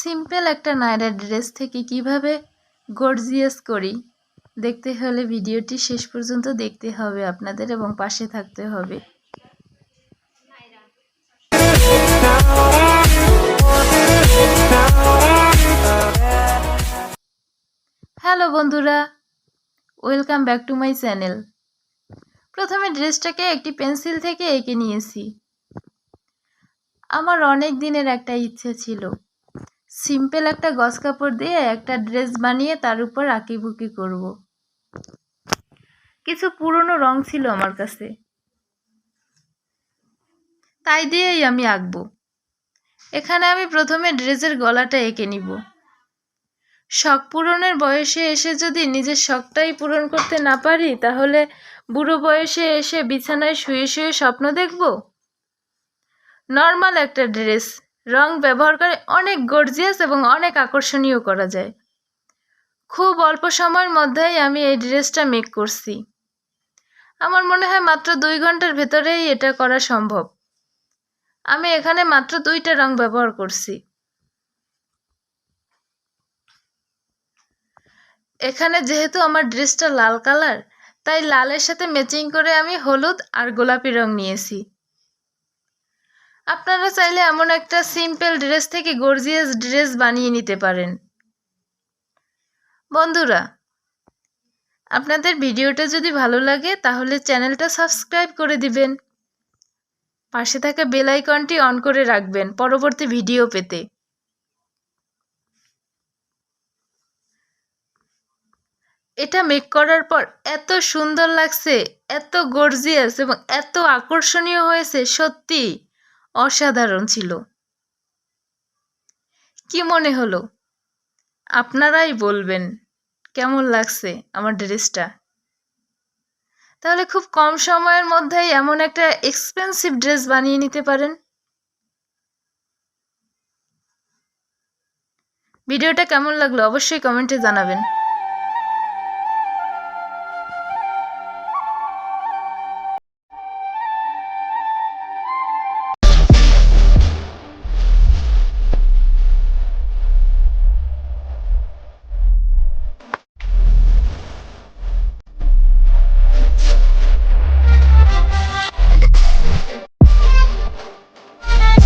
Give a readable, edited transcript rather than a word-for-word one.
Simple একটা Naira dress থেকে কিভাবে গর্জিয়াস করি দেখতে হলে ভিডিওটি শেষ পর্যন্ত দেখতে হবে আপনাদের এবং পাশে থাকতে হবে। হ্যালো বন্ধুরা, welcome back to my channel. প্রথমে ড্রেসটাকে একটি পেন্সিল থেকে এঁকে নিয়েছি। আমার অনেক দিনের একটা ইচ্ছে ছিল সিম্পল একটা গজ কাপড় দিয়ে একটা ড্রেস বানিয়ে তার উপর আঁকিবুকি করব। কিছু পুরনো রং ছিল আমার কাছে, তাই দিয়েই আমি আঁকবো। এখানে আমি প্রথমে ড্রেসের গলাটা এঁকে নিব। শখ পূরণের বয়সে এসে যদি নিজের শখটাই পূরণ করতে না পারি, তাহলে বুড়ো বয়সে এসে বিছানায় শুয়ে শুয়ে স্বপ্ন দেখব? নর্মাল একটা ড্রেস রং ব্যবহার করে অনেক গর্জিয়াস এবং অনেক আকর্ষণীয় করা যায়। খুব অল্প সময়ের মধ্যেই আমি এই ড্রেসটা মেক করছি। আমার মনে হয় মাত্র 2 ঘন্টার ভেতরেই এটা করা সম্ভব। আমি এখানে মাত্র 2টা রং ব্যবহার করছি। এখানে যেহেতু আমার ড্রেসটা লাল কালার, তাই লালের সাথে ম্যাচিং করে আমি হলুদ আর গোলাপি রং নিয়েছি। আপনারা চাইলে এমন একটা সিম্পল ড্রেস থেকে গর্জিয়াস ড্রেস বানিয়ে নিতে পারেন। বন্ধুরা, আপনাদের ভিডিওটা যদি ভালো লাগে তাহলে চ্যানেলটা সাবস্ক্রাইব করে দিবেন। পাশে থাকা বেল আইকনটি অন করে রাখবেন পরবর্তী ভিডিও পেতে। এটা মেক করার পর এত সুন্দর লাগছে, এত গর্জিয়াস এবং এত আকর্ষণীয় হয়েছে, সত্যি অসাধারণ ছিল। কি মনে হলো? আপনারাই বলবেন কেমন লাগছে আমার ড্রেসটা। তাহলে খুব কম সময়ের মধ্যেই এমন একটা এক্সপেন্সিভ ড্রেস বানিয়ে নিতে পারেন। ভিডিওটা কেমন লাগলো অবশ্যই কমেন্টে জানাবেন।